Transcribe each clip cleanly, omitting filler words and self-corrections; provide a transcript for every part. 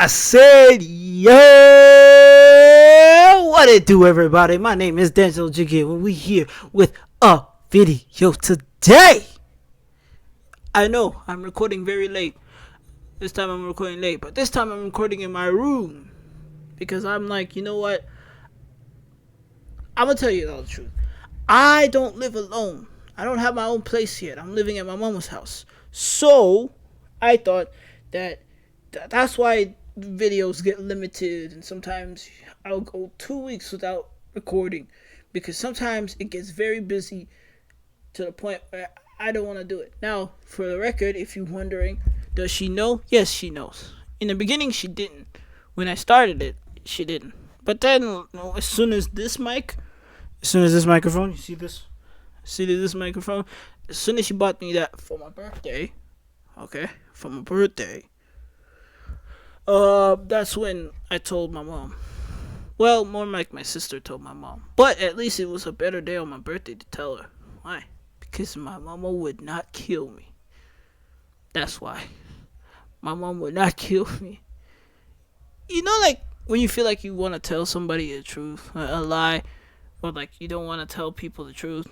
I said, yo, what it do, everybody? My name is Denzel Jiggy, and we here with a video today. I know I'm recording very late. This time I'm recording late, but this time I'm recording in my room because I'm like, you know what? I'm gonna tell you all the truth. I don't live alone. I don't have my own place yet. I'm living at my mama's house. So I thought that that's why videos get limited, and sometimes I'll go 2 weeks without recording because sometimes it gets very busy to the point where I don't want to do it. Now, for the record, if you're wondering, does she know? Yes, she knows. In the beginning, she didn't. When I started it, she didn't. But then, as soon as this microphone, you see this? See this microphone? As soon as she bought me that for my birthday, that's when I told my mom. Well, more like my sister told my mom. But at least it was a better day on my birthday to tell her. Why? Because my mama would not kill me. That's why. My mom would not kill me. You know, like, when you feel like you want to tell somebody the truth, a lie, or like you don't want to tell people the truth,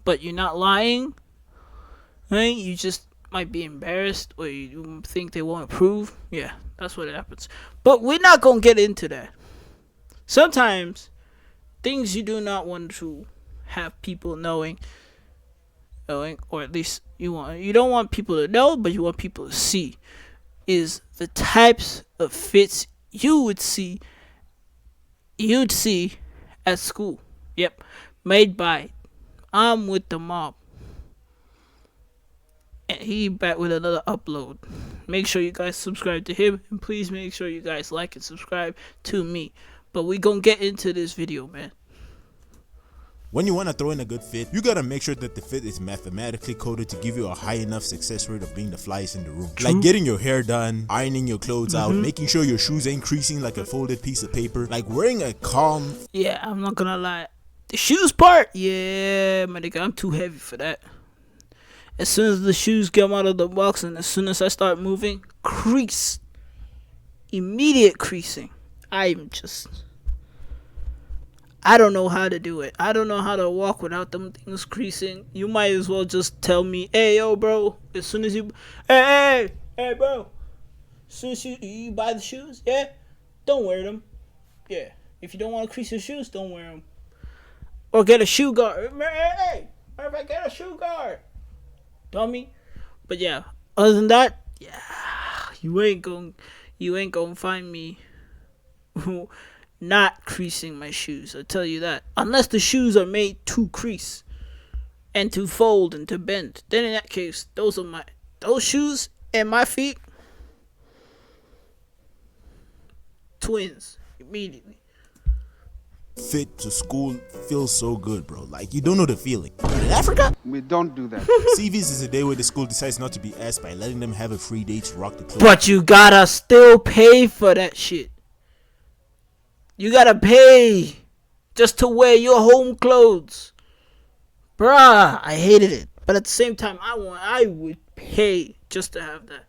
but you're not lying, right? You just might be embarrassed, or you think they won't approve. Yeah, that's what happens. But we're not gonna get into that. Sometimes things you do not want to have people knowing, or at least you don't want people to know, but you want people to see, is the types of fits you'd see at school. Yep, made by Imwitdamob. And he back with another upload. Make sure you guys subscribe to him, and please make sure you guys like and subscribe to me. But we gonna get into this video, man. When you want to throw in a good fit, you gotta make sure that the fit is mathematically coded to give you a high enough success rate of being the flyest in the room. True. Like getting your hair done, ironing your clothes out, making sure your shoes ain't creasing like a folded piece of paper, like wearing a calm... Yeah, I'm not gonna lie. The shoes part, yeah, my nigga, I'm too heavy for that. As soon as the shoes come out of the box and as soon as I start moving, crease. Immediate creasing. I don't know how to do it. I don't know how to walk without them things creasing. You might as well just tell me, hey, yo, bro, as soon as you... Hey, bro. As soon as you buy the shoes, yeah, don't wear them. Yeah, if you don't want to crease your shoes, don't wear them. Or get a shoe guard. Hey, get a shoe guard. Dummy. But yeah, other than that, yeah, you ain't gonna find me not creasing my shoes. I'll tell you that. Unless the shoes are made to crease and to fold and to bend. Then in that case, those shoes and my feet, twins immediately. Fit to school feels so good, bro. Like, you don't know the feeling. But in Africa, we don't do that. CVs is a day where the school decides not to be asked by letting them have a free day to rock the clothes. But you gotta still pay for that shit. You gotta pay just to wear your home clothes. Bruh, I hated it. But at the same time, I would pay just to have that.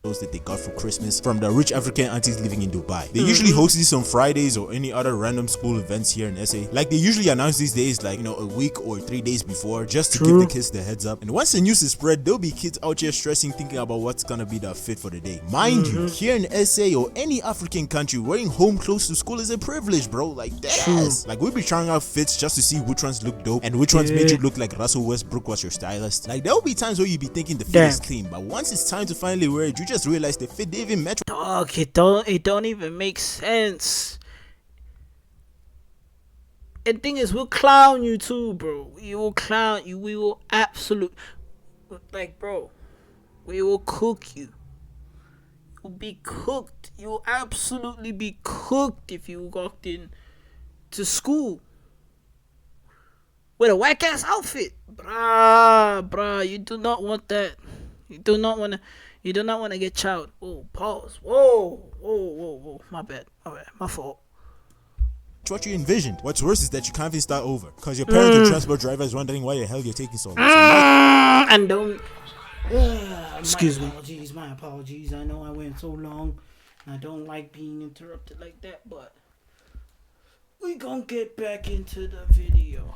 That they got for Christmas from the rich African aunties living in Dubai. They usually host these on Fridays or any other random school events here in SA. Like, they usually announce these days like, a week or 3 days before, just to give the kids the heads up. And once the news is spread, there'll be kids out here stressing, thinking about what's gonna be the fit for the day. Mind you, here in SA or any African country, wearing home clothes to school is a privilege, bro. Like, that's like, we'll be trying out fits just to see which ones look dope and which ones made you look like Russell Westbrook was your stylist. Like, there'll be times where you be thinking the fit is clean, but once it's time to finally wear it, you just realize the fit didn't even match. Dog, it don't even make sense. And thing is, we'll clown you too, bro. We will clown you. We will bro, we will cook you. You'll be cooked. You will absolutely be cooked if you walked in to school with a whack ass outfit. Bruh, you do not want that. You do not want to get chowed. Oh, pause. Whoa. My bad. My fault. What you envisioned. What's worse is that you can't even start over because your parents and transport driver is wondering why the hell you're taking so long. And don't. Excuse me. My apologies. I know I went so long. I don't like being interrupted like that, but we gonna get back into the video.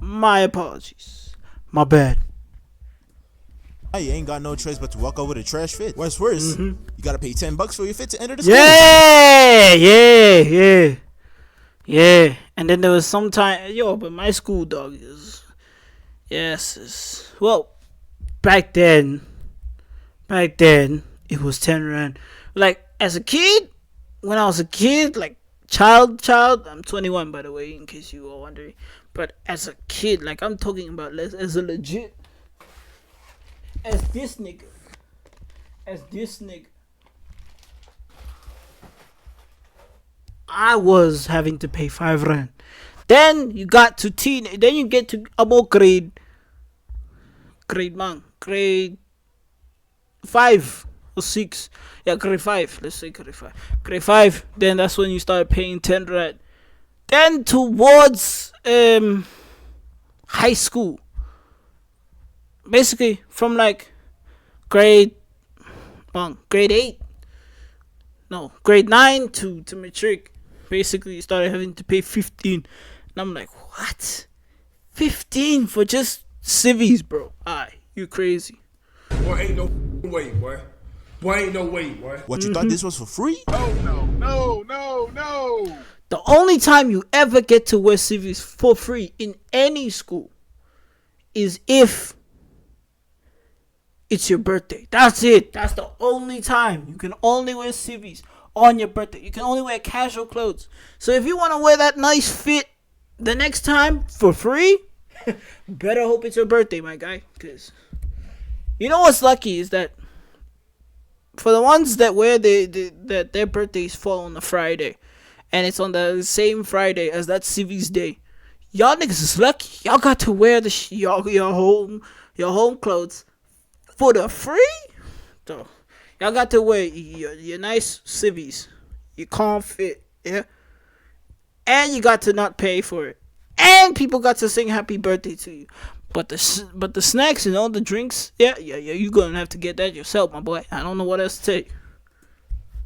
My apologies. My bad. You ain't got no choice but to walk out with a trash fit. What's worse, you gotta pay $10 for your fit to enter the school. Yeah. And then there was some time, but my school dog is, well, back then, it was 10 rand. Like, as a kid, when I was a kid, like, child, I'm 21, by the way, in case you were wondering. But as a kid, like, I'm talking about as a legit, as this nigga, I was having to pay 5 rand. Then you got to then you get to about grade 5 or 6. Yeah, grade 5. Let's say grade 5. Grade 5, then that's when you start paying 10 rand. Then towards high school. Basically from like grade 8. No, grade 9 to matric. Basically, you started having to pay 15. And I'm like, what? 15 for just civvies, bro? You crazy. Boy, ain't no way, boy. Boy, ain't no way, boy. What, you thought this was for free? Oh, no. The only time you ever get to wear civvies for free in any school is if it's your birthday. That's it. That's the only time. You can only wear civvies on your birthday. You can only wear casual clothes. So if you want to wear that nice fit the next time for free, better hope it's your birthday, my guy. Because you know what's lucky is that for the ones that wear that their birthdays fall on a Friday, and it's on the same Friday as that civvies day, y'all niggas is lucky. Y'all got to wear your home clothes for the free. So y'all got to wear your nice civvies, your calm fit, yeah, and you got to not pay for it, and people got to sing happy birthday to you. But the snacks and all the drinks, yeah, you gonna have to get that yourself, my boy. I don't know what else to say.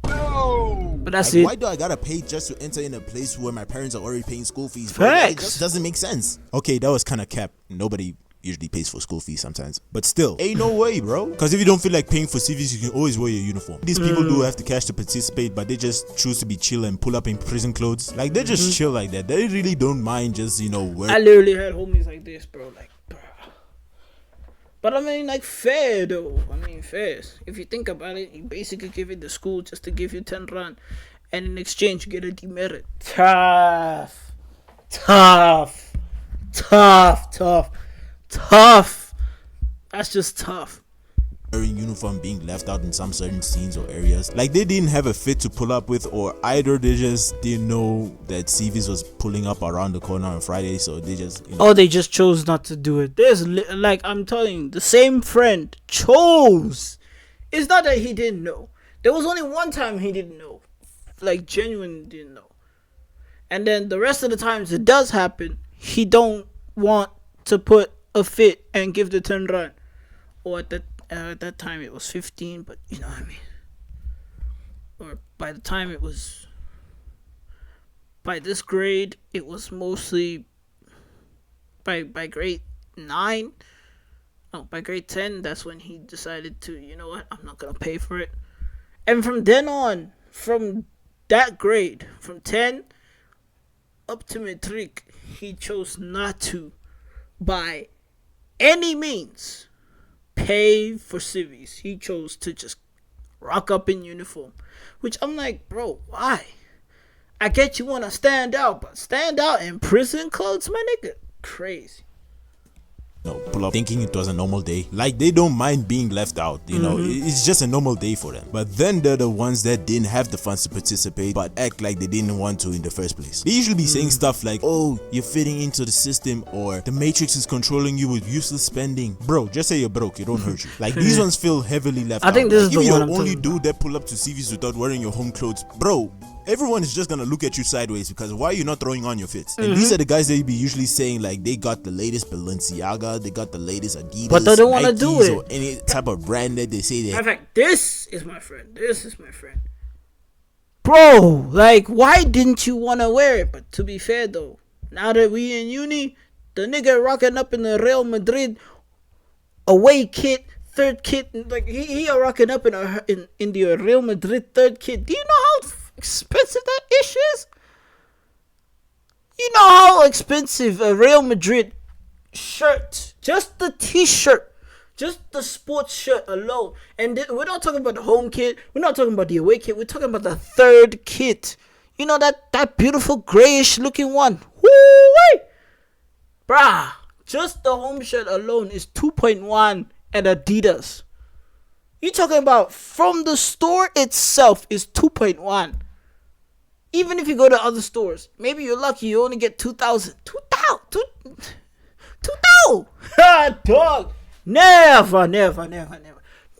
No. But that's like, it. Why do I gotta pay just to enter in a place where my parents are already paying school fees? Facts. It just doesn't make sense. Okay, that was kind of cap. Nobody usually pays for school fees sometimes, but still, ain't no way, bro. Because if you don't feel like paying for CVs, you can always wear your uniform. These people do have the cash to participate, but they just choose to be chill and pull up in prison clothes. Like, they just chill like that. They really don't mind just wearing. I literally had homies like this, bro. Like, bro. But I mean, like, fair though. Fair. If you think about it, you basically give it the school just to give you 10 rand, and in exchange you get a demerit. Tough. That's just tough. Wearing uniform being left out in some certain scenes or areas. Like, they didn't have a fit to pull up with, or either they just didn't know that CVs was pulling up around the corner on Friday, so they just or they just chose not to do it. There's like, I'm telling you, the same friend chose. It's not that he didn't know. There was only one time he didn't know, like, genuinely didn't know, and then the rest of the times it does happen, he don't want to put a fit and give the 10 rand, or at that time it was 15, but you know what I mean. Or by the time it was, by this grade, it was mostly by grade 9. No, by grade 10, that's when he decided to, you know what, I'm not gonna pay for it. And from then on, from that grade, from 10 up to matric, he chose not to, by any means, pay for civvies. He chose to just rock up in uniform, which I'm like, bro, why? I get you want to stand out, but stand out in prison clothes, my nigga? Crazy. Pull up thinking it was a normal day. Like, they don't mind being left out, it's just a normal day for them. But then they're the ones that didn't have the funds to participate but act like they didn't want to in the first place. They usually be saying stuff like, oh, you're fitting into the system, or the matrix is controlling you with useless spending. Bro, just say you're broke, it don't hurt you. Like, these ones feel heavily left out. I think this is like, the if one you're I'm only talking dude that pull up to CVs without wearing your home clothes, bro, everyone is just gonna look at you sideways because why are you not throwing on your fits? And these are the guys that you be usually saying like they got the latest Balenciaga, they got the latest Adidas, But they don't want to do Nikes, it. or any type of brand that they say they In fact, this is my friend. This is my friend. Bro, like, why didn't you want to wear it? But to be fair, though, now that we in uni, the nigga rocking up in the Real Madrid away kit, third kit, like he rocking up in the Real Madrid third kit. Do you know how expensive that ish is? You know how expensive a Real Madrid shirt, just the t-shirt, just the sports shirt alone, and we're not talking about the home kit, we're not talking about the away kit, we're talking about the third kit. You know that beautiful grayish looking one. Woo-wee! Bruh, just the home shirt alone is 2.1 at Adidas. You talking about from the store itself is 2.1. Even if you go to other stores, maybe you're lucky you only get 2,000. 2,000. Dog. Never. No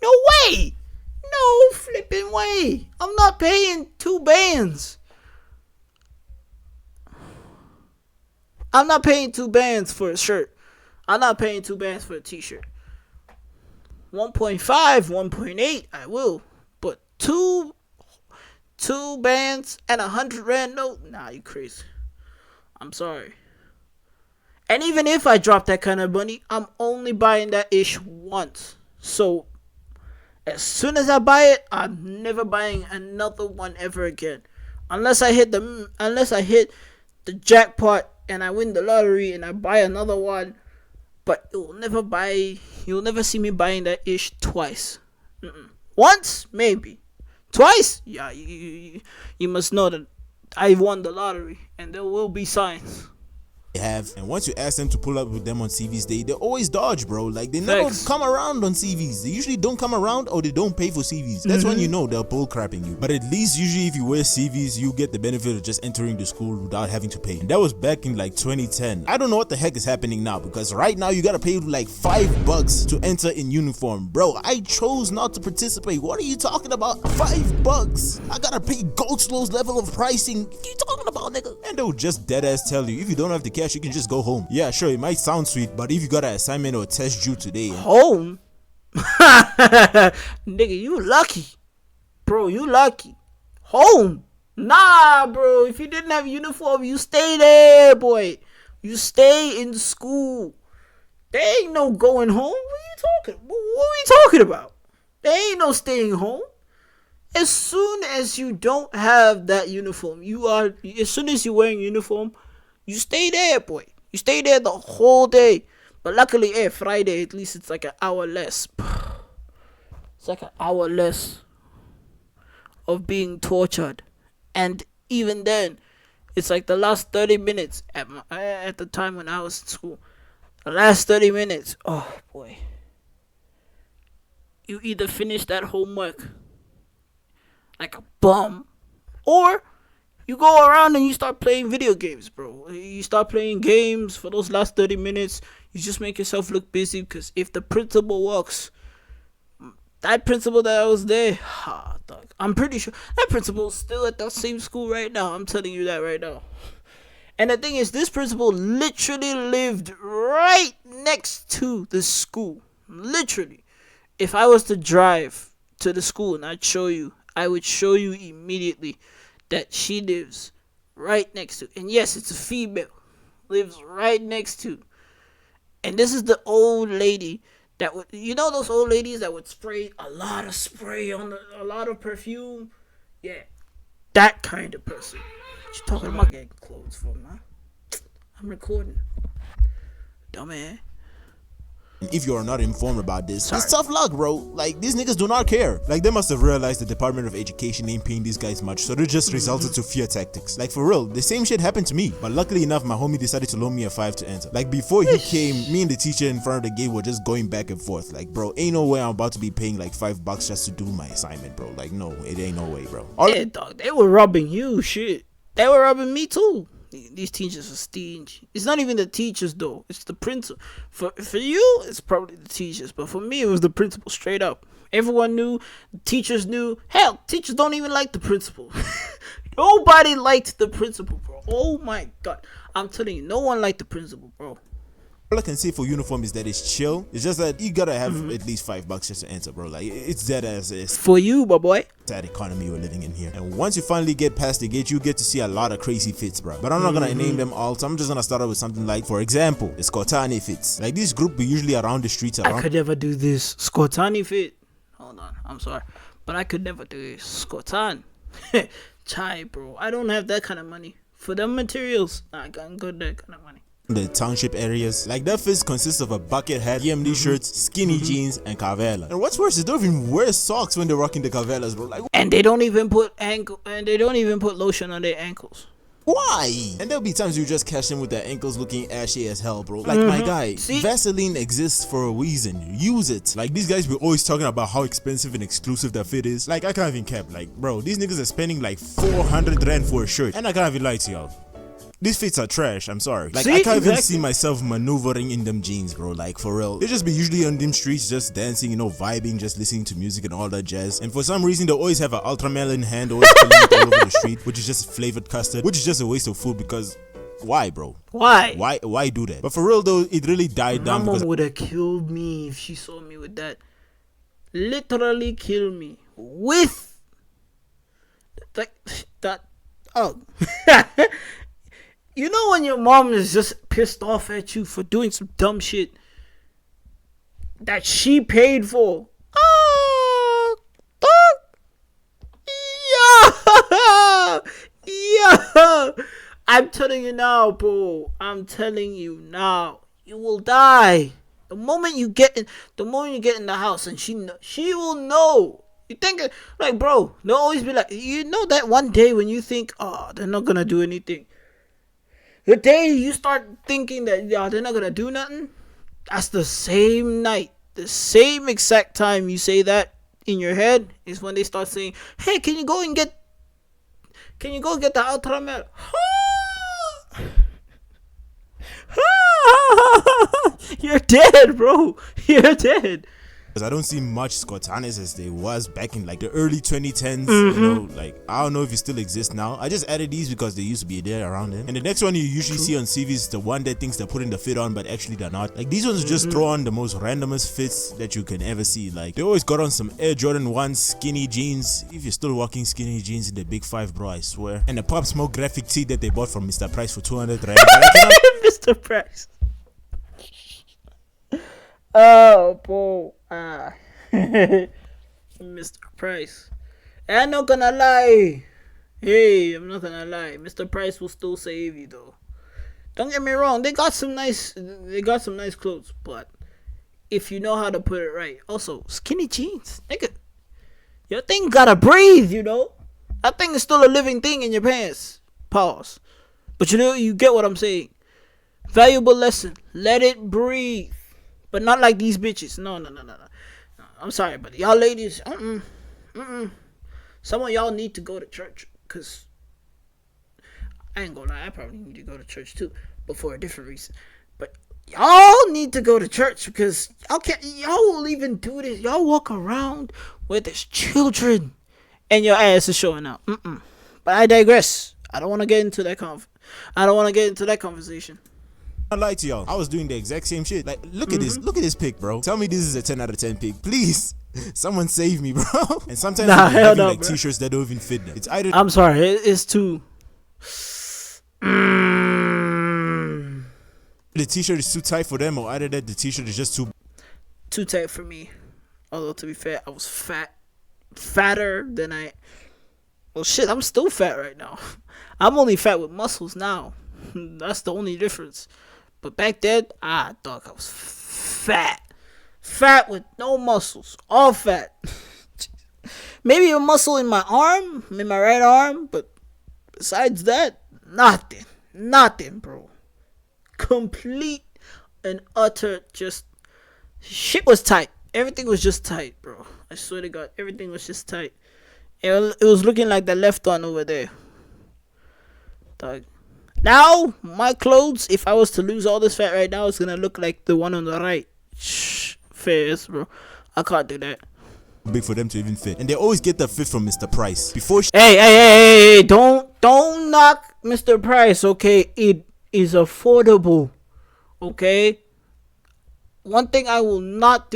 way. No flipping way. I'm not paying 2 bands. I'm not paying 2 bands for a shirt. I'm not paying 2 bands for a t-shirt. 1.5, 1.8, I will. But 2 bands and 100 rand note? Nah, you crazy. I'm sorry. And even if I drop that kind of money, I'm only buying that ish once. So as soon as I buy it, I'm never buying another one ever again. Unless I hit the jackpot and I win the lottery and I buy another one. But you'll never see me buying that ish twice. Once, maybe. Twice? Yeah, you must know that I won the lottery and there will be signs. have, and once you ask them to pull up with them on CVs, they always dodge, bro. Like they never come around on CVs. They usually don't come around, or they don't pay for CVs. That's when you know they're bull crapping you. But at least usually if you wear CVs, you get the benefit of just entering the school without having to pay. And that was back in like 2010. I don't know what the heck is happening now, because right now you gotta pay like $5 to enter in uniform, bro. I chose not to participate. What are you talking about? $5? I gotta pay Goldslow's level of pricing. What are you talking about, nigga? And they'll just dead ass tell you, if you don't have the cash, you can just go home. Yeah, sure, it might sound sweet, but if you got an assignment or a test due today, home? Nigga, you lucky. Bro, you lucky. Home? Nah, bro. If you didn't have a uniform, you stay there, boy. You stay in school. There ain't no going home. What are you talking about? There ain't no staying home. As soon as you don't have that uniform, as soon as you're wearing uniform, you stay there, boy. You stay there the whole day. But luckily, Friday, at least it's like an hour less. It's like an hour less of being tortured. And even then, it's like the last 30 minutes at the time when I was in school. The last 30 minutes, oh boy. You either finish that homework like a bum, or you go around and you start playing video games, bro. You start playing games for those last 30 minutes. You just make yourself look busy, because if the principal walks, that principal that was there, dog, I'm pretty sure that principal's still at that same school right now. I'm telling you that right now. And the thing is, this principal literally lived right next to the school. Literally. If I was to drive to the school and I would show you immediately that she lives right next to. And yes, it's a female. Lives right next to. And this is the old lady that would, those old ladies that would spray a lot of spray on a lot of perfume? Yeah. That kind of person. What you talking about getting clothes from, man? I'm recording. Dumbass. if you're not informed about this, it's tough luck, bro. Like, these niggas do not care. Like, they must have realized the Department of Education ain't paying these guys much, so they just resulted to fear tactics. Like, for real, the same shit happened to me. But luckily enough, my homie decided to loan me a 5 to enter. Like, before he came, me and the teacher in front of the gate were just going back and forth. Like, bro, ain't no way I'm about to be paying like $5 just to do my assignment, bro. Like, no, it ain't no way, bro. Yeah, dog, they were robbing you, shit. They were robbing me too. These teachers are stingy. It's not even the teachers though. It's the principal. For you, it's probably the teachers. But for me, it was the principal straight up. Everyone knew. Teachers knew. Hell, teachers don't even like the principal. Nobody liked the principal, bro. Oh my god. I'm telling you, no one liked the principal, bro. All I can say for uniform is that it's chill. It's just that you gotta have at least $5 just to enter, bro. Like, it's that as it's For you, my boy. that economy we're living in here. And once you finally get past the gate, you get to see a lot of crazy fits, bro. But I'm not gonna name them all, so I'm just gonna start out with something like, for example, the Skotane fits. Like, this group be usually around the streets I around. could never do this. Skotani fit. Hold on, I'm sorry. But I could never do this. Skotan. Chai, bro. I don't have that kind of money. For them materials, I can't get that kind of money. The township areas. Like, that fits consists of a bucket hat, EMD shirts, skinny jeans, and kavela. And what's worse is they don't even wear socks when they're rocking the kavelas, bro. Like, And they don't even put lotion on their ankles. why? And there'll be times you just catch them with their ankles looking ashy as hell, bro. Like, my guy, See? Vaseline exists for a reason. Use it. Like, these guys were always talking about how expensive and exclusive that fit is. Like, I can't even cap. Like, bro, these niggas are spending like 400 rand for a shirt. And I can't even lie to y'all. These fits are trash, I'm sorry. Like, See? I can't even Exactly. see myself maneuvering in them jeans, bro. Like, for real. They just be usually on them streets just dancing, you know, vibing, just listening to music and all that jazz. And for some reason, they always have an ultramelon in hand, always killing it all over the street, which is just flavored custard, which is just a waste of food because why, bro? Why? Why do that? But for real though, it really died My down mom because would have killed me if she saw me with that. Literally kill me. With like that. Oh. You know when your mom is just pissed off at you for doing some dumb shit that she paid for. Oh, yeah. I'm telling you now, bro. I'm telling you now. You will die. The moment you get in the house, and she will know. You think like, bro, they'll always be like, you know that one day when you think, oh, they're not gonna do anything. The day you start thinking that they're not gonna do nothing, that's the same night, the same exact time you say that in your head is when they start saying, "Hey, can you go get the Ultraman?" You're dead, bro. You're dead. I don't see much Skotanes as they was back in like the early 2010s. You know, like, I don't know if it still exists now. I just added these because they used to be there around then. And the next one you usually see on CVs is the one that thinks they're putting the fit on, but actually they're not. Like, these ones just throw on the most randomest fits that you can ever see. Like, they always got on some Air Jordan 1 skinny jeans. If you're still rocking skinny jeans in the Big 5, bro, I swear. And the Pop Smoke graphic tee that they bought from Mr. Price for 200 rand. But I cannot Mr. Price. Oh, bro. Mr. Price. I'm not gonna lie. Hey, I'm not gonna lie. Mr. Price will still save you though. Don't get me wrong. They got some nice clothes, but if you know how to put it right. Also, skinny jeans, nigga. Your thing gotta breathe, you know. That thing is still a living thing in your pants. Pause. But you know, you get what I'm saying. Valuable lesson. Let it breathe. But not like these bitches. No. I'm sorry, but y'all ladies, some of y'all need to go to church. Because I ain't gonna lie, I probably need to go to church too. But for a different reason. But y'all need to go to church because y'all will even do this. Y'all walk around where there's children and your ass is showing out. But I digress. I don't want to get into that conversation. I lie to y'all. I was doing the exact same shit. Like, look at this pic, bro. Tell me this is a 10 out of 10 pic, please. Someone save me, bro. And sometimes they're having like t-shirts that don't even fit them. It's either I'm sorry, it's too. the t-shirt is too tight for them, or either that the t-shirt is just too tight for me. Although to be fair, I was fatter than I. Well, shit, I'm still fat right now. I'm only fat with muscles now. That's the only difference. But back then, I thought I was fat with no muscles, all fat. Maybe a muscle in my right arm, but besides that, nothing, bro. Complete and utter, just shit was tight. Everything was just tight, bro. I swear to God, everything was just tight. It was looking like the left one over there. Dog. Now, my clothes, if I was to lose all this fat right now, it's gonna look like the one on the right. Fairs, bro. I can't do that. big for them to even fit, and they always get the fit from Mr. Price. Before Hey, don't knock Mr. Price, okay? It is affordable, okay? One thing I'm not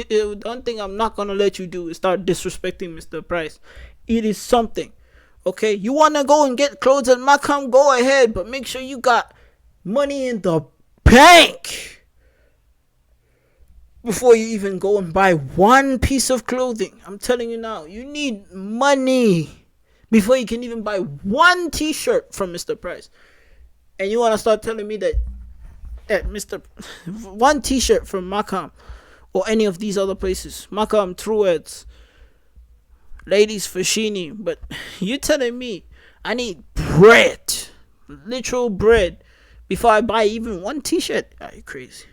gonna let you do is start disrespecting Mr. Price. It is something, okay? You wanna go and get clothes at Macam, go ahead, but make sure you got money in the bank before you even go and buy one piece of clothing. I'm telling you now, you need money before you can even buy one t-shirt from Mr. Price. And you want to start telling me that one t-shirt from Macam or any of these other places, Macam, Truett's, Ladies Fashini, but you telling me I need bread, literal bread, before I buy even one t-shirt? Are you crazy?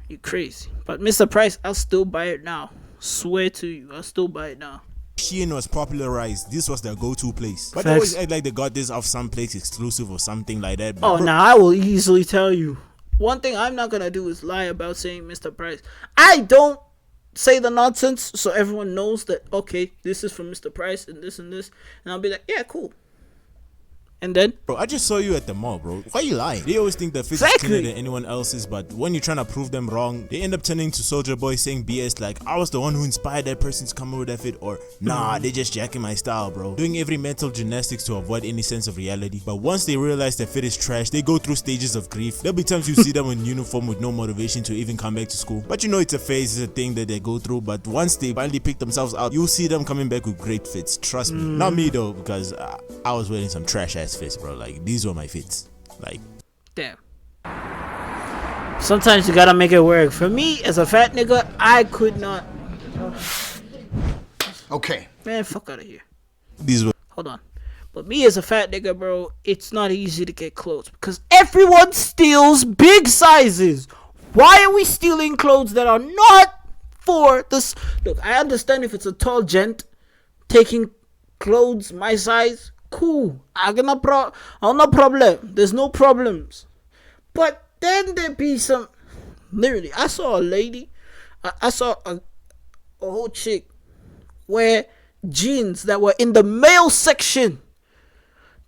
You crazy. But Mr. Price, I'll still buy it now. Swear to you, I'll still buy it now. Shein was popularized, this was their go-to place. But Facts. they always act like they got this off some place exclusive or something like that. Oh, now I will easily tell you. One thing I'm not gonna do is lie about saying Mr. Price. I don't say the nonsense so everyone knows that, okay, this is from Mr. Price and this, and I'll be like, yeah, cool. And then, bro, I just saw you at the mall, bro. Why you lying? They always think their fit is cleaner than anyone else's, but when you're trying to prove them wrong, they end up turning to Soldier Boy saying BS like, I was the one who inspired that person to come over with that fit, or nah, they just jacking my style, bro. Doing every mental gymnastics to avoid any sense of reality. But once they realize their fit is trash, they go through stages of grief. There'll be times you see them in uniform with no motivation to even come back to school. But you know it's a phase, it's a thing that they go through. But once they finally pick themselves out, you'll see them coming back with great fits. Trust me. Not me though, because I was wearing some trash ass fits, bro. Like, these were my fits. Like, damn. Sometimes you gotta make it work. For me, as a fat nigga, I could not. Okay. Man, fuck out of here. these were. Hold on. But me as a fat nigga, bro, it's not easy to get clothes because everyone steals big sizes. Why are we stealing clothes that are not for this? Look, I understand if it's a tall gent taking clothes my size. Cool. I got no problem. There's no problems. But then there be some. Literally, I saw a lady. I saw a whole chick wear jeans that were in the male section.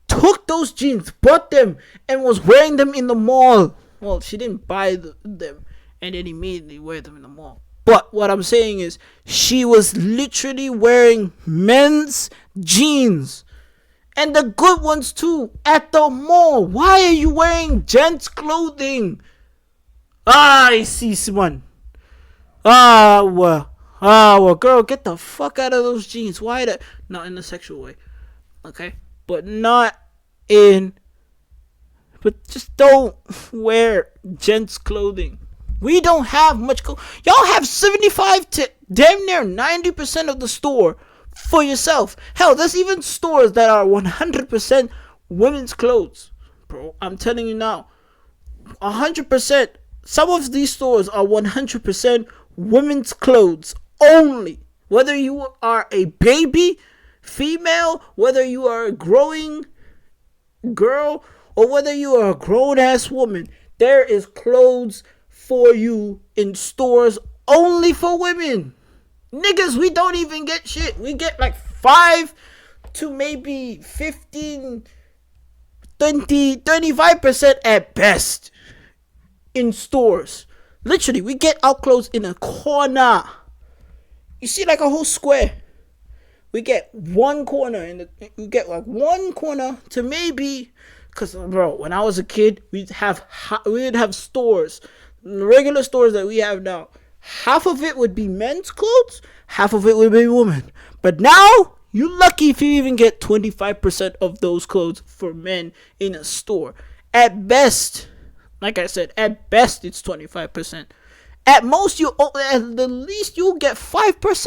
Took those jeans, bought them, and was wearing them in the mall. Well, she didn't buy them and then immediately wear them in the mall. But what I'm saying is, she was literally wearing men's jeans. And the good ones too, at the mall. Why are you wearing gents' clothing? I see someone. Well, girl, get the fuck out of those jeans. Why that? Not in a sexual way, okay? But just don't wear gents' clothing. We don't have much y'all have 75 to damn near 90% of the store for yourself. Hell, there's even stores that are 100% women's clothes. Bro, I'm telling you now. 100%. Some of these stores are 100% women's clothes only. Whether you are a baby, female, whether you are a growing girl, or whether you are a grown-ass woman, there is clothes for you in stores only for women. Niggas, we don't even get shit. We get like 5 to maybe 15, 20, 35% at best in stores. Literally, we get our clothes in a corner. You see like a whole square. We get one corner we get like one corner to maybe, cause bro, when I was a kid, we'd have stores, regular stores that we have now. Half of it would be men's clothes, half of it would be women. But now, you're lucky if you even get 25% of those clothes for men in a store. At best, like I said, at best it's 25%. At most, at the least, you'll get 5%.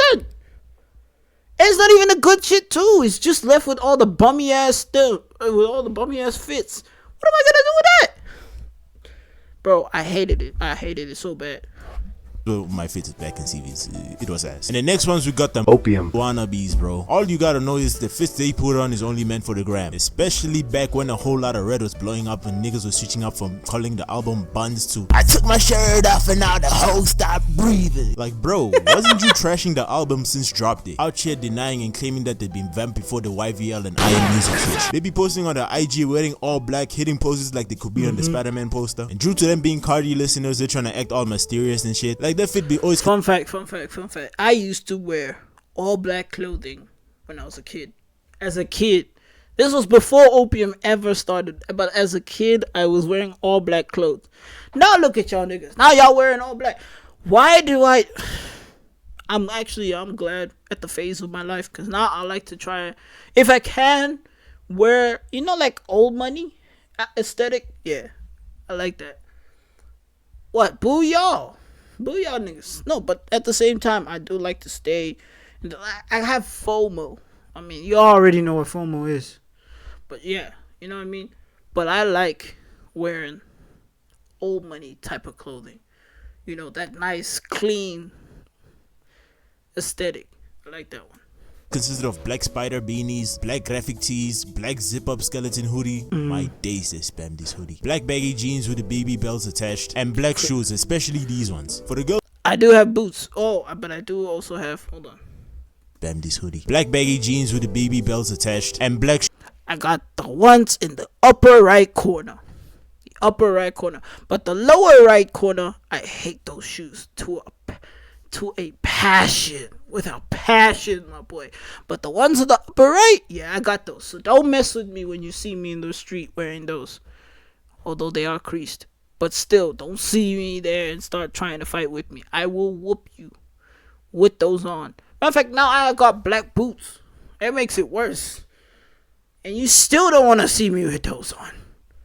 And it's not even a good shit too. It's just left with all the bummy ass stuff, with all the bummy ass fits. What am I gonna do with that? Bro, I hated it. I hated it so bad. my fits back in CVs. It was ass. And the next ones we got them Opium wannabes, bro. All you gotta know is the fits they put on is only meant for the gram. Especially back when a whole lot of red was blowing up and niggas were switching up from calling the album Buns to I took my shirt off and now the hoe stopped breathing. Like, bro, wasn't you trashing the album since drop day? Out here denying and claiming that they'd been vamped before the YVL and Iron Music switch. They be posting on the IG wearing all black, hitting poses like they could be on the Spider-Man poster. And due to them being Cardi listeners, they're trying to act all mysterious and shit. Like, that fit be always... Fun fact. I used to wear all black clothing when I was a kid. As a kid. This was before Opium ever started. But as a kid, I was wearing all black clothes. Now look at y'all niggas. Now y'all wearing all black. Why do I... I'm glad at the phase of my life. Because now I like to try... If I can wear, you know, like old money aesthetic. Yeah. I like that. What? Boo y'all niggas. No, but at the same time, I do like to stay. I have FOMO. I mean, you already know what FOMO is. But yeah, you know what I mean? But I like wearing old money type of clothing. You know, that nice, clean aesthetic. I like that one. Consisted of black spider beanies, black graphic tees, black zip-up skeleton hoodie. My days they spam this hoodie. Black baggy jeans with the baby belts attached, and black shoes, especially these ones. For the girls, I do have boots. Oh, but I do also have, hold on. Spam this hoodie. Black baggy jeans with the baby belts attached, and black I got the ones in the upper right corner. The upper right corner. But the lower right corner, I hate those shoes to a passion. Without passion, my boy. But the ones in the upper right, yeah, I got those. So don't mess with me when you see me in the street wearing those. Although they are creased. But still, don't see me there and start trying to fight with me. I will whoop you with those on. Matter of fact, now I got black boots. That makes it worse. And you still don't want to see me with those on.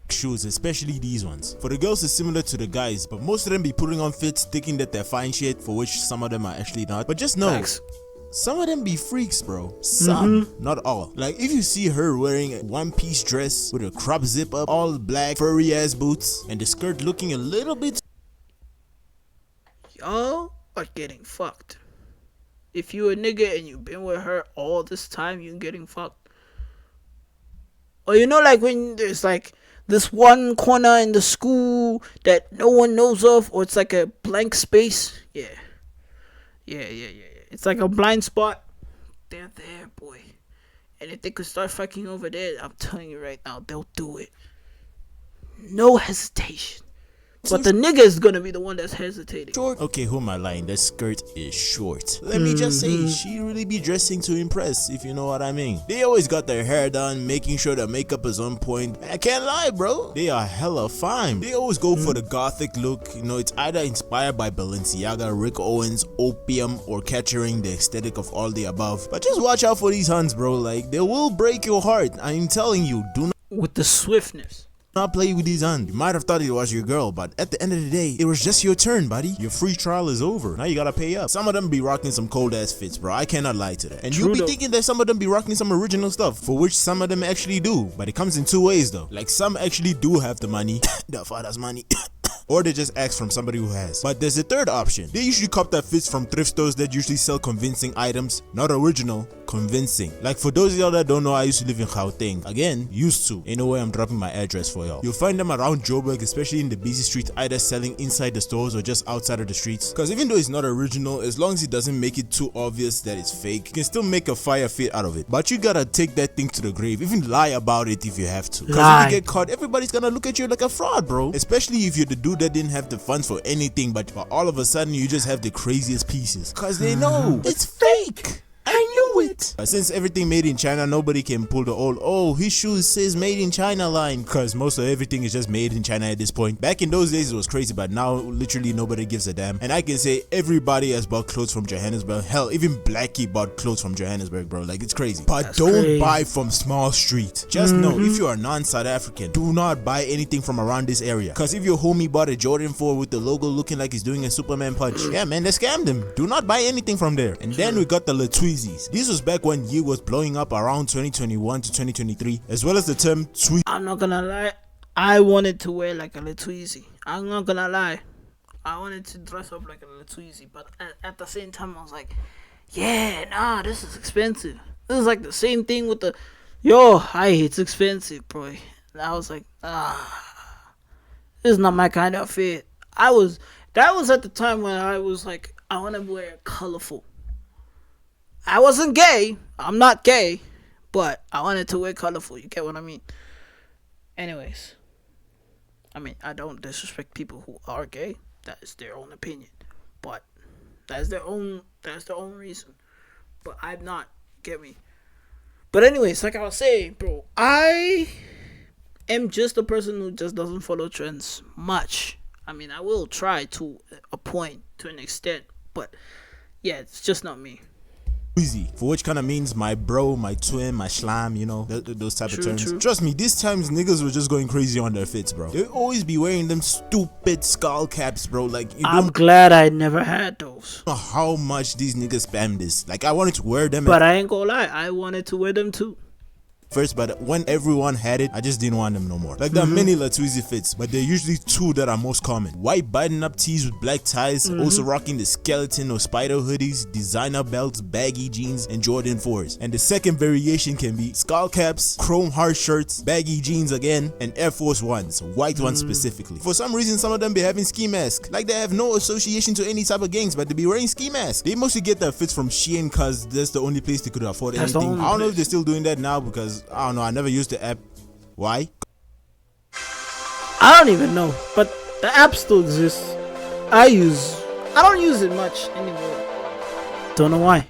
Shoes, especially these ones. For the girls, it's similar to the guys, but most of them be putting on fits thinking that they're fine shit, for which some of them are actually not. But just know, Thanks. Some of them be freaks, bro. Some, not all. Like, if you see her wearing a one-piece dress with a crop zip up, all black, furry ass boots, and the skirt looking a little bit... Y'all are getting fucked. If you a nigga and you've been with her all this time, you're getting fucked. Or you know, like when there's like this one corner in the school that no one knows of, or it's like a blank space. Yeah. It's like a blind spot. They're there, boy. And if they could start fucking over there, I'm telling you right now, they'll do it. No hesitation. But the nigga is gonna be the one that's hesitating. Short. Okay, who am I lying? That skirt is short. Let me just say, she really be dressing to impress, if you know what I mean. They always got their hair done, making sure the makeup is on point. I can't lie, bro. They are hella fine. They always go for the gothic look. You know, it's either inspired by Balenciaga, Rick Owens, Opium, or capturing the aesthetic of all the above. But just watch out for these hunts, bro. Like, they will break your heart. I'm telling you, do not. With the swiftness. Not play with these on. You might have thought it was your girl, but at the end of the day, it was just your turn, buddy. Your free trial is over. Now you gotta pay up. Some of them be rocking some cold ass fits, bro. I cannot lie to that. And you'll be thinking that some of them be rocking some original stuff, for which some of them actually do. But it comes in two ways though. Like, some actually do have the money, the father's money. Or they just ask from somebody who has. But there's a third option. They usually cop that fits from thrift stores that usually sell convincing items. Not original, convincing. Like, for those of y'all that don't know, I used to live in Gauteng. Again, used to. In a way, I'm dropping my address for y'all. You'll find them around Joburg, especially in the busy streets, either selling inside the stores or just outside of the streets. Because even though it's not original, as long as it doesn't make it too obvious that it's fake, you can still make a fire fit out of it. But you gotta take that thing to the grave. Even lie about it if you have to. Because if you get caught, everybody's gonna look at you like a fraud, bro. Especially if you're the dude that didn't have the funds for anything, but all of a sudden you just have the craziest pieces. Because they know it's fake. I knew it. Since everything made in China, nobody can pull the old, oh, his shoes says made in China line, because most of everything is just made in China at this point. Back in those days it was crazy, but now literally nobody gives a damn. And I can say everybody has bought clothes from Johannesburg. Hell, even Blackie bought clothes from Johannesburg, bro. Like, it's crazy. But that's don't crazy. Buy from small street. Just know, if you are non-South African, do not buy anything from around this area. Because if your homie bought a Jordan 4 with the logo looking like he's doing a Superman punch, yeah man, they scammed him. Do not buy anything from there. And then we got the Latweezies. This was back when Ye was blowing up around 2021 to 2023, as well as the term tweet. I'm not gonna lie, I wanted to wear like a Latweezy. I'm not gonna lie, I wanted to dress up like a Latweezy, but at the same time, I was like, yeah, nah, this is expensive. This is like the same thing with the, yo, hi, it's expensive, bro. And I was like, this is not my kind of fit. That was at the time when I was like, I want to wear colorful. I wasn't gay. I'm not gay, but I wanted to wear colorful. You get what I mean? Anyways, I mean, I don't disrespect people who are gay. That is their own opinion, but that's their own reason. But I'm not. Get me? But anyways, like I was saying, bro, I am just a person who just doesn't follow trends much. I mean, I will try to a point, to an extent, but yeah, it's just not me. Easy, for which kind of means my bro, my twin, my slam, you know, those type of terms. True. Trust me, these times niggas were just going crazy on their fits, bro. They always be wearing them stupid skull caps, bro. Like, I'm glad I never had those. know how much these niggas spam this. Like, I wanted to wear them, but I ain't gonna lie, I wanted to wear them too. First, but when everyone had it, I just didn't want them no more. Like, there are many Latweezy fits, but there are usually two that are most common. White button-up tees with black ties, also rocking the skeleton or spider hoodies, designer belts, baggy jeans, and Jordan 4s. And the second variation can be skull caps, chrome heart shirts, baggy jeans again, and Air Force Ones, white ones specifically. For some reason, some of them be having ski masks. Like, they have no association to any type of gangs, but they be wearing ski masks. They mostly get their fits from Shein, cause that's the only place they could afford anything. I don't know if they're still doing that now, because I don't know, I never used the app. Why? I don't even know, but the app still exists. I don't use it much anymore. Don't know why.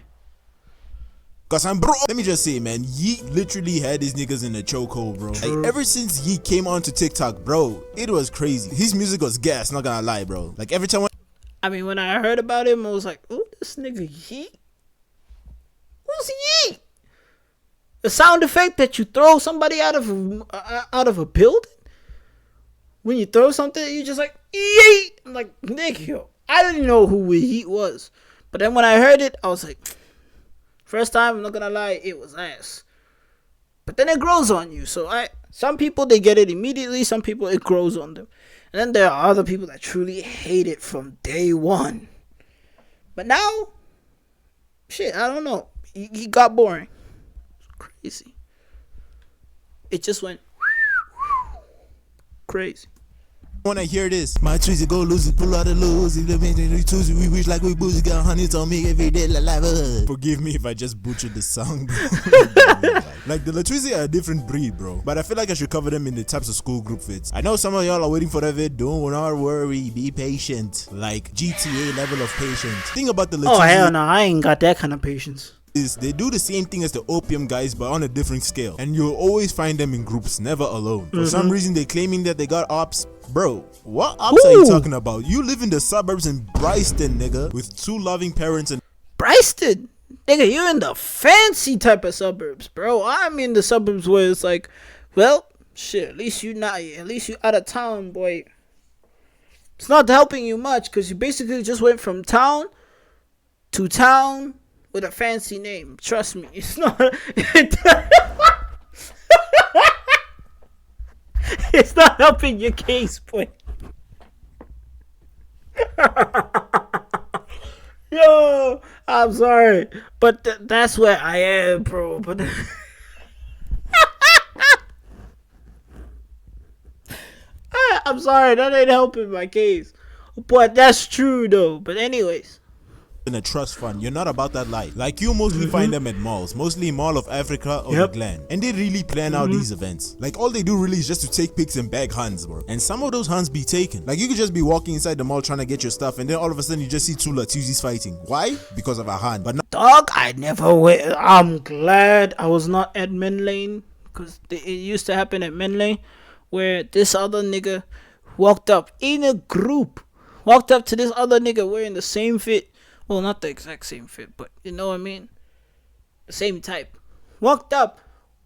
Cause I'm bro. Let me just say, man, Yeet literally had these niggas in a chokehold, bro. Like, ever since Yeet came onto TikTok, bro, it was crazy. His music was gas, not gonna lie, bro. Like, every time I mean, when I heard about him, I was like, ooh, this nigga Yeet? Who's Yeet? The sound effect that you throw somebody out of a building? When you throw something, you just like, Yeet! I'm like, nigga, I didn't know who Yeet was. But then when I heard it, I was like, first time, I'm not gonna lie, it was ass. But then it grows on you. So some people, they get it immediately. Some people, it grows on them. And then there are other people that truly hate it from day one. But now, shit, I don't know. He got boring. Crazy. It just went crazy. when I hear this, my Tweezy go lose it, pull out the lose. If the Tweezy, we wish like we boozy, got honey on me every day like Forgive me if I just butchered the song, bro. Like, the Latweezy are a different breed, bro. But I feel like I should cover them in the types of school group fits. I know some of y'all are waiting for that vid. Don't worry, be patient. Like, GTA level of patience. Think about the Latweezy. Oh, hell no, I ain't got that kind of patience. Is they do the same thing as the opium guys, but on a different scale, and you'll always find them in groups, never alone. For some reason, they claiming that they got ops. Bro, what ops are you talking about? You live in the suburbs in Bryston, nigga, with two loving parents and Bryston, nigga, you in the fancy type of suburbs, bro. I'm in the suburbs where it's like, well, shit, at least you out of town, boy. It's not helping you much because you basically just went from town to town with a fancy name. Trust me, it's not. It's not helping your case, boy. Yo, I'm sorry, but that's where I am, bro. But I'm sorry, that ain't helping my case. But that's true, though. But anyways. in a trust fund. You're not about that life. Like, you mostly find them at malls, mostly Mall of Africa or the Glen, and they really plan out these events. Like, all they do really is just to take pics and bag hunts, bro. And some of those hunts be taken. Like, you could just be walking inside the mall trying to get your stuff, and then all of a sudden you just see two Latuzis fighting. Why? Because of a hunt. But dog, I never went. I'm glad I was not at Men Lane, because it used to happen at Men Lane, where this other nigga walked up in a group, walked up to this other nigga wearing the same fit. Well, not the exact same fit, but you know what I mean? The same type. Walked up,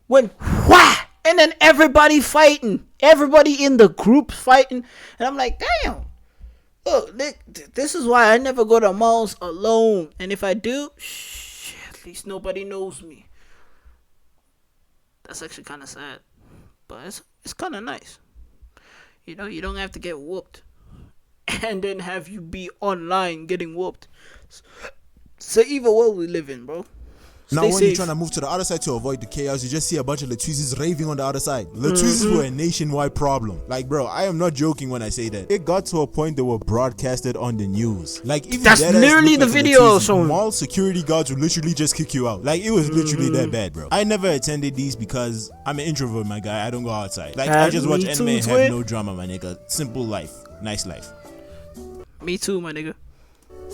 went whah! And then everybody fighting. Everybody in the group fighting. And I'm like, damn. Look, this is why I never go to malls alone. And if I do, at least nobody knows me. That's actually kind of sad. But it's kind of nice. You know, you don't have to get whooped. and then have you be online getting whooped. It's an evil world we live in, bro. Now, Stay when safe. you're trying to move to the other side to avoid the chaos, you just see a bunch of Latwizes raving on the other side. Latwizes were a nationwide problem. Like, bro, I am not joking when I say that. It got to a point they were broadcasted on the news. Like, if That's you deadass literally look the like a video Latwiz, showing. mall security guards would literally just kick you out. Like, it was literally that bad, bro. I never attended these because I'm an introvert, my guy. I don't go outside. Like, I just watch Me anime too, and have twin. no drama, my nigga. Simple life. Nice life. Me too, my nigga.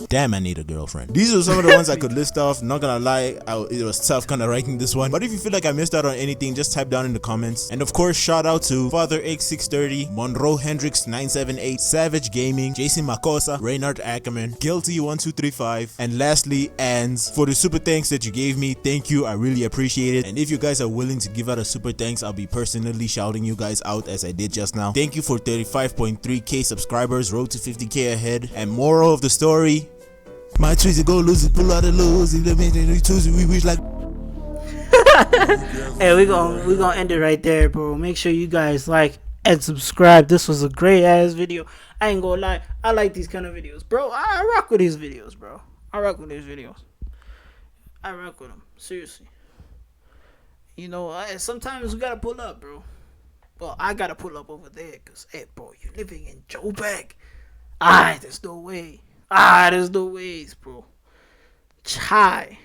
Damn, I need a girlfriend. These are some of the ones I could list off. Not gonna lie, it was tough kind of writing this one. But if you feel like I missed out on anything, just type down in the comments. And of course, shout out to Father X630, Monroe Hendrix 978, Savage Gaming, Jason Makosa, Reynard Ackerman, Guilty 1235, and lastly, Ans. For the super thanks that you gave me, thank you. I really appreciate it. And if you guys are willing to give out a super thanks, I'll be personally shouting you guys out as I did just now. Thank you for 35.3k subscribers, road to 50k ahead. And moral of the story, my trees go lose it, pull out the lose it, we wish like. Hey, we gonna end it right there, bro. Make sure you guys like and subscribe. This was a great ass video. I ain't gonna lie, I like these kind of videos, bro. I rock with these videos, bro. I rock with them, seriously. You know, sometimes we gotta pull up, bro. Well, I gotta pull up over there, cause hey, bro, you living in Joburg. There's no way. There's no ways, bro. Chai.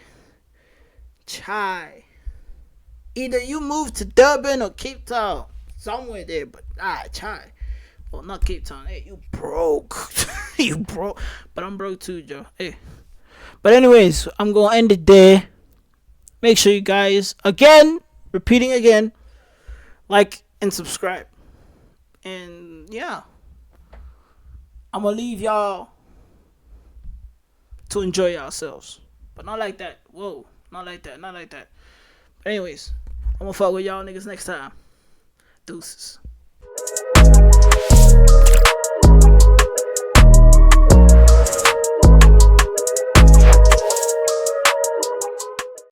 Either you move to Durban or Cape Town. Somewhere there, but chai. Well, not Cape Town. Hey, you broke. You broke. But I'm broke too, Joe. Hey. But anyways, I'm gonna end it there. Make sure you guys, repeating again, like and subscribe. And yeah. I'm gonna leave y'all to enjoy yourselves. But not like that. Whoa. Not like that. But anyways, I'm gonna fuck with y'all niggas next time. Deuces.